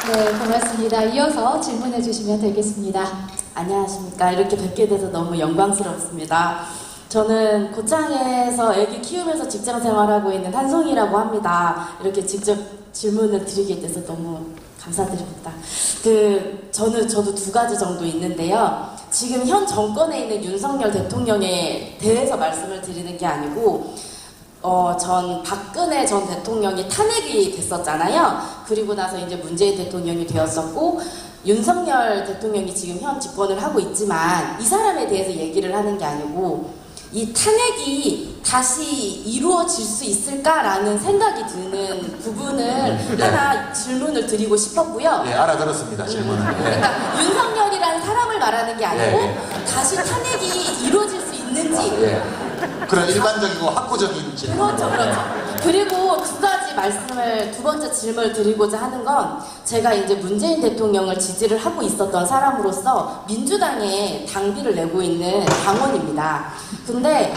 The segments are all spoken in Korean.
네, 고맙습니다. 이어서 질문해 주시면 되겠습니다. 안녕하십니까. 이렇게 뵙게 돼서 너무 영광스럽습니다. 저는 고창에서 아기 키우면서 직장 생활하고 있는 한송이라고 합니다. 이렇게 직접 질문을 드리게 돼서 너무 감사드립니다. 저도 두 가지 정도 있는데요. 지금 현 정권에 있는 윤석열 대통령에 대해서 말씀을 드리는 게 아니고, 전 박근혜 전 대통령이 탄핵이 됐었잖아요. 그리고 나서 이제 문재인 대통령이 되었었고, 윤석열 대통령이 지금 현 집권을 하고 있지만 이 사람에 대해서 얘기를 하는 게 아니고 이 탄핵이 다시 이루어질 수 있을까라는 생각이 드는 부분을 하나 질문을 드리고 싶었고요. 예, 알아들었습니다. 질문은. 예. 그러니까 윤석열이라는 사람을 말하는 게 아니고 다시 탄핵이 이루어질 수 있는지. 예. 그런 일반적이고 학구적인 질문. 그렇죠. 그리고 두 번째 질문을 드리고자 하는 건, 제가 이제 문재인 대통령을 지지를 하고 있었던 사람으로서 민주당에 당비를 내고 있는 당원입니다. 근데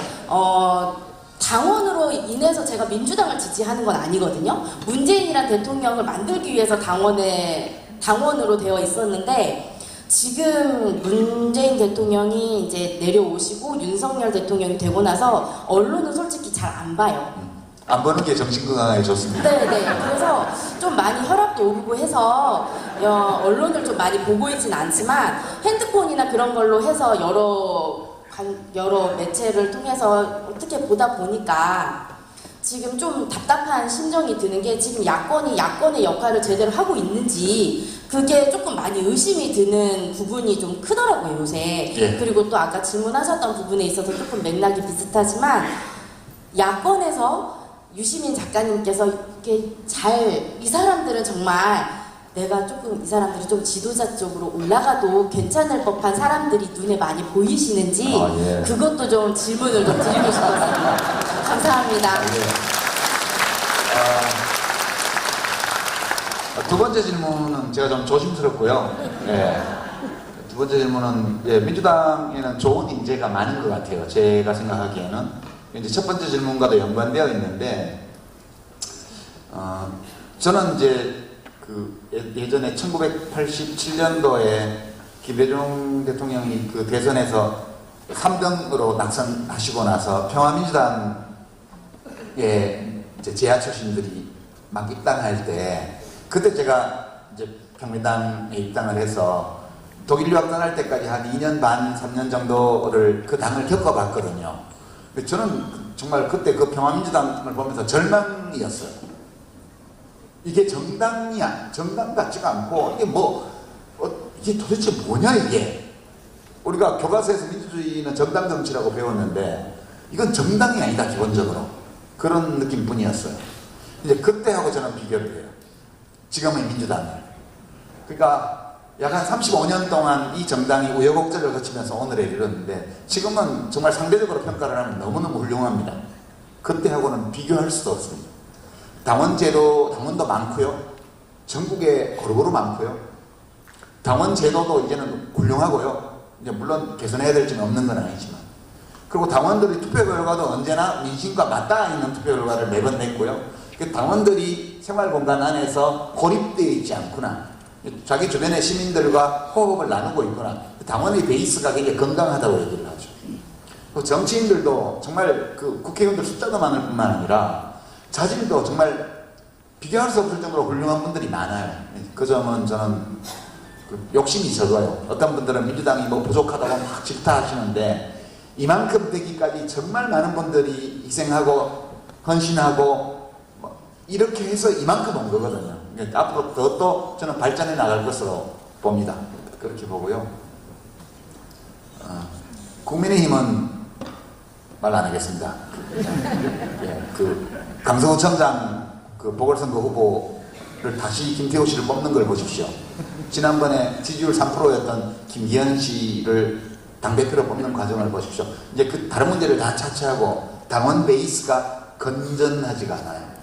당원으로 인해서 제가 민주당을 지지하는 건 아니거든요. 문재인이란 대통령을 만들기 위해서 당원으로 되어 있었는데, 지금 문재인 대통령이 이제 내려오시고 윤석열 대통령이 되고 나서 언론은 솔직히 잘 안 봐요. 안 보는 게 정신 건강에 좋습니다. 네네. 그래서 좀 많이 혈압도 오르고 해서 언론을 좀 많이 보고 있진 않지만 핸드폰이나 그런 걸로 해서 여러 매체를 통해서 어떻게 보다 보니까 지금 좀 답답한 심정이 드는 게, 지금 야권이 야권의 역할을 제대로 하고 있는지 그게 조금 많이 의심이 드는 부분이 좀 크더라고요, 요새. 예. 그리고 또 아까 질문하셨던 부분에 있어서 조금 맥락이 비슷하지만, 야권에서 유시민 작가님께서 이 사람들은 정말 내가 조금 이 사람들이 좀 지도자 쪽으로 올라가도 괜찮을 법한 사람들이 눈에 많이 보이시는지 그것도 좀 질문을 좀 드리고 싶었습니다. 감사합니다. 두 번째 질문은 제가 좀 조심스럽고요. 두 번째 질문은 민주당에는 좋은 인재가 많은 것 같아요. 제가 생각하기에는. 이제 첫 번째 질문과도 연관되어 있는데, 저는 이제 예전에 1987년도에 김대중 대통령이 그 대선에서 3등으로 낙선하시고 나서 평화민주당에 이제 재야 출신들이 막 입당할 때, 그때 제가 이제 평민당에 입당을 해서 독일 유학 떠날 때까지 한 2년 반, 3년 정도를 그 당을 겪어봤거든요. 저는 정말 그때 그 평화민주당을 보면서 절망이었어요. 이게 정당이야. 정당 같지가 않고, 이게 도대체 뭐냐, 이게. 우리가 교과서에서 민주주의는 정당 정치라고 배웠는데, 이건 정당이 아니다, 기본적으로. 그런 느낌뿐이었어요. 이제 그때하고 저는 비교를 해요. 지금의 민주당을. 그러니까, 약 한 35년 동안 이 정당이 우여곡절을 거치면서 오늘에 이르렀는데, 지금은 정말 상대적으로 평가를 하면 너무너무 훌륭합니다. 그때하고는 비교할 수도 없습니다. 당원도 많고요. 전국에 고루고루 많고요. 당원 제도도 이제는 훌륭하고요. 이제 물론 개선해야 될 점이 없는 건 아니지만. 그리고 당원들이 투표 결과도 언제나 민심과 맞닿아 있는 투표 결과를 매번 냈고요. 당원들이 생활 공간 안에서 고립되어 있지 않구나. 자기 주변의 시민들과 호흡을 나누고 있거나, 당원의 베이스가 굉장히 건강하다고 얘기를 하죠. 정치인들도 정말 국회의원들 숫자도 많을 뿐만 아니라 자질도 정말 비교할 수 없을 정도로 훌륭한 분들이 많아요. 그 점은 저는 욕심이 적어요. 어떤 분들은 민주당이 부족하다고 막 질타하시는데, 이만큼 되기까지 정말 많은 분들이 희생하고 헌신하고 이렇게 해서 이만큼 온 거거든요. 앞으로 더 저는 발전해 나갈 것으로 봅니다. 그렇게 보고요. 국민의힘은 말 안 하겠습니다. 강서구청장 보궐선거 후보를 다시 김태우 씨를 뽑는 걸 보십시오. 지난번에 지지율 3%였던 김기현 씨를 당대표로 뽑는 과정을 보십시오. 이제 다른 문제를 다 차치하고 당원 베이스가 건전하지가 않아요.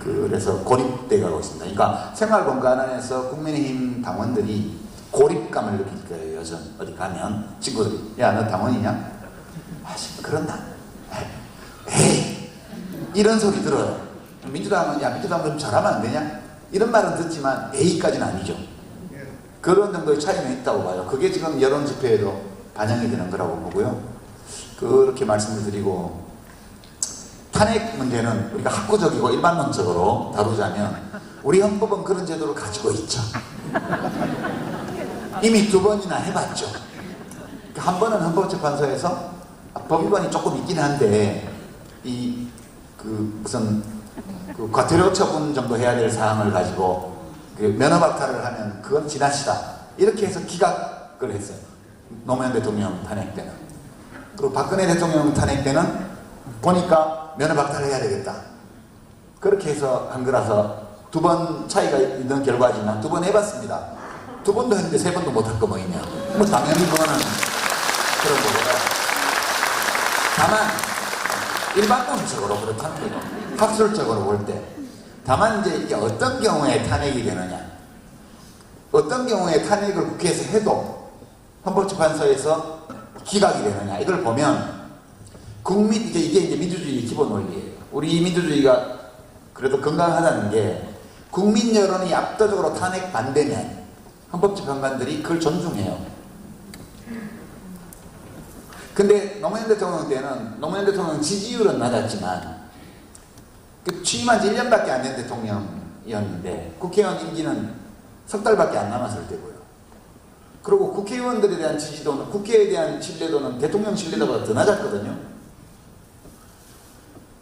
그래서 고립돼 가고 있습니다. 그러니까 생활 공간 안에서 국민의힘 당원들이 고립감을 느낄 거예요. 요즘 어디 가면 친구들이, 야, 너 당원이냐? 그런다. 에이, 이런 소리 들어요. 민주당은, 야, 민주당 좀 잘하면 안 되냐? 이런 말은 듣지만 A까지는 아니죠. 그런 정도의 차이는 있다고 봐요. 그게 지금 여론 집회에도 반영이 되는 거라고 보고요. 그렇게 말씀을 드리고, 탄핵 문제는 우리가 학구적이고 일반론적으로 다루자면 우리 헌법은 그런 제도를 가지고 있죠. 이미 2번이나 해봤죠. 한 번은 헌법재판소에서 법위반이 조금 있긴 한데 무슨 과태료 처분 정도 해야 될 사항을 가지고 면허박탈을 하면 그건 지나치다 이렇게 해서 기각을 했어요. 노무현 대통령 탄핵 때는. 그리고 박근혜 대통령 탄핵 때는 보니까 면허박탈을 해야 되겠다 그렇게 해서 한 거라서 2번 차이가 있는 결과지만 2번 해봤습니다. 2번도 했는데 3번도 못할 거 뭐이냐. 뭐 당연히 그거는 그런 거고요. 다만 일반론적으로 그렇다는 거죠. 학술적으로 볼 때. 다만 이제 이게 어떤 경우에 탄핵이 되느냐, 어떤 경우에 탄핵을 국회에서 해도 헌법재판소에서 기각이 되느냐, 이걸 보면 이게 이제 민주주의의 기본 원리예요. 우리 민주주의가 그래도 건강하다는 게 국민 여론이 압도적으로 탄핵 반대면 헌법재판관들이 그걸 존중해요. 근데 노무현 대통령 때는 노무현 대통령 지지율은 낮았지만 취임한 지 1년밖에 안 된 대통령이었는데 국회의원 임기는 석 달밖에 안 남았을 때고요. 그리고 국회의원들에 대한 지지도는, 국회에 대한 신뢰도는 대통령 신뢰도보다 더 낮았거든요.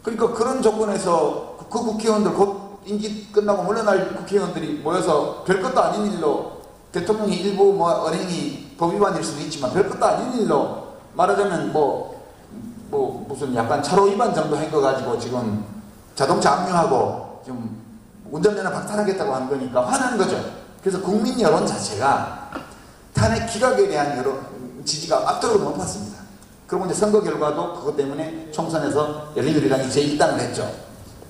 그러니까 그런 조건에서 그 국회의원들 곧 임기 끝나고 물러날 국회의원들이 모여서 별것도 아닌 일로 대통령이 일부 언행이 법위반일 수도 있지만 별것도 아닌 일로 말하자면 무슨 약간 차로 위반 정도 한 거 가지고 지금 자동차 압류하고 지금 운전면허 박탈하겠다고 한 거니까 화난 거죠. 그래서 국민 여론 자체가 탄핵 기각에 대한 지지가 압도적으로 높았습니다. 그리고 이제 선거 결과도 그것 때문에 총선에서 열린우리당이 제1당을 했죠.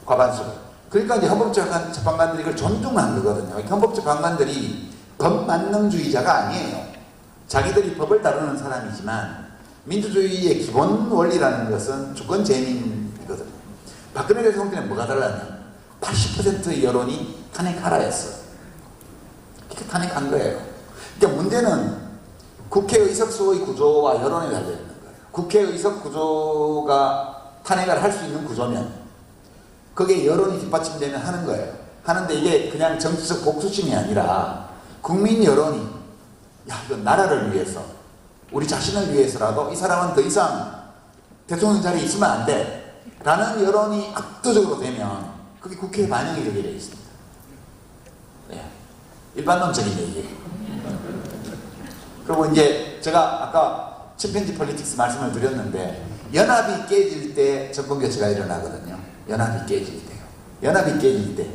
과반수로. 그러니까 이제 헌법재판관들이 그걸 존중한 거거든요. 헌법재판관들이 법만능주의자가 아니에요. 자기들이 법을 다루는 사람이지만 민주주의의 기본 원리라는 것은 주권 재민이거든요. 박근혜 대통령 때는 뭐가 달랐냐? 80%의 여론이 탄핵하라였어. 이렇게 탄핵한 거예요. 그러니까 문제는 국회의 의석수의 구조와 여론이 달려있는 거예요. 국회의 의석 구조가 탄핵을 할 수 있는 구조면 거기에 여론이 뒷받침되면 하는 거예요. 하는데 이게 그냥 정치적 복수심이 아니라 국민 여론이 이건 나라를 위해서 우리 자신을 위해서라도 이 사람은 더 이상 대통령 자리에 있으면 안 돼 라는 여론이 압도적으로 되면 그게 국회에 반영이 되게 되어 있습니다. 네. 일반론적인 얘기예요. 그리고 이제 제가 아까 침팬지 폴리틱스 말씀을 드렸는데 연합이 깨질 때 정권교체가 일어나거든요. 연합이 깨질 때요. 연합이 깨질 때.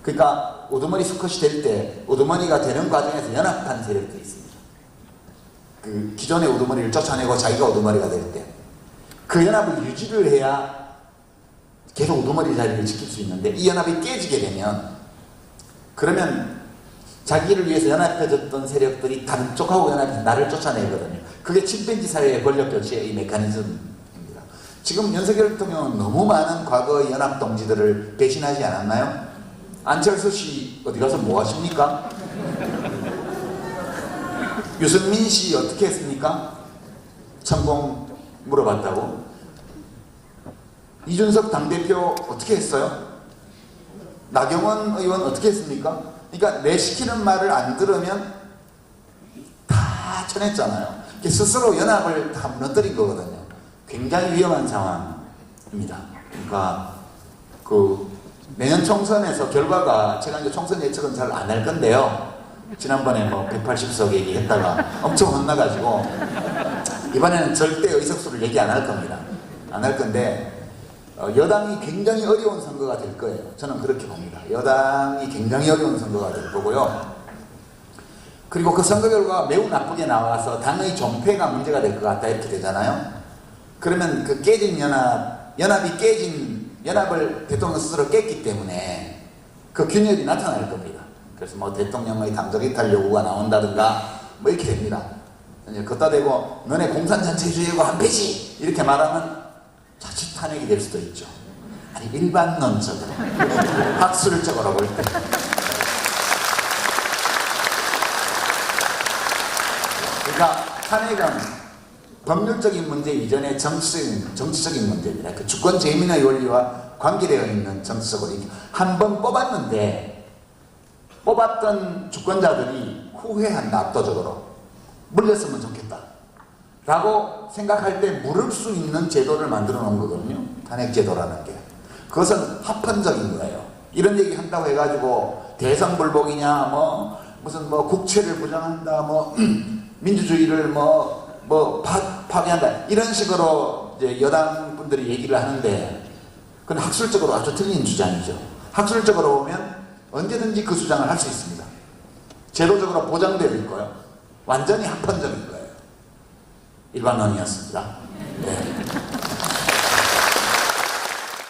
그러니까 우두머리 수컷이 될 때 우두머리가 되는 과정에서 연합한 세력들이 있습니다. 그 기존의 우두머리를 쫓아내고 자기가 우두머리가 될 때 그 연합을 유지를 해야 계속 우두머리 자리를 지킬 수 있는데 이 연합이 깨지게 되면 그러면 자기를 위해서 연합해졌던 세력들이 다른 쪽하고 연합해서 나를 쫓아내거든요. 그게 침팬지 사회의 권력 교체의 이 메커니즘입니다. 지금 윤석열 대통령은 너무 많은 과거의 연합 동지들을 배신하지 않았나요? 안철수 씨 어디 가서 뭐 하십니까? 유승민 씨 어떻게 했습니까? 천공 물어봤다고? 이준석 당대표 어떻게 했어요? 나경원 의원 어떻게 했습니까? 그러니까 내 시키는 말을 안 들으면 다 쳐냈잖아요. 스스로 연합을 다 무너뜨린 거거든요. 굉장히 위험한 상황입니다. 그러니까 내년 총선에서 결과가 제가 이제 총선 예측은 잘 안 할 건데요. 지난번에 180석 얘기했다가 엄청 혼나가지고 이번에는 절대 의석수를 얘기 안 할 겁니다. 안 할 건데 여당이 굉장히 어려운 선거가 될 거예요. 저는 그렇게 봅니다. 여당이 굉장히 어려운 선거가 될 거고요. 그리고 그 선거 결과가 매우 나쁘게 나와서 당의 존폐가 문제가 될 것 같다 이렇게 되잖아요. 그러면 그 깨진 연합이 깨진 연합을 대통령 스스로 깼기 때문에 그 균열이 나타날 겁니다. 그래서 대통령의 당적 이탈 요구가 나온다든가 이렇게 됩니다. 걷다 대고 너네 공산전체주의고 한패지 이렇게 말하면 자칫 탄핵이 될 수도 있죠. 아니 일반론적으로 학술적으로 볼 때 그러니까 탄핵은 법률적인 문제 이전에 정치적인 문제입니다. 그 주권 재민의 원리와 관계되어 있는 정치적으로 한 번 뽑았는데 뽑았던 주권자들이 후회한다. 압도적으로 물렸으면 좋겠다 라고 생각할 때 물을 수 있는 제도를 만들어 놓은 거거든요. 탄핵 제도라는 게. 그것은 합헌적인 거예요. 이런 얘기 한다고 해가지고 대성불복이냐 무슨 국채를 부정한다 민주주의를 파괴한다 이런 식으로 이제 여당 분들이 얘기를 하는데 그건 학술적으로 아주 틀린 주장이죠. 학술적으로 보면 언제든지 그 주장을 할 수 있습니다. 제도적으로 보장되어 있고요. 완전히 합헌적인 거예요. 일반론이었습니다. 네.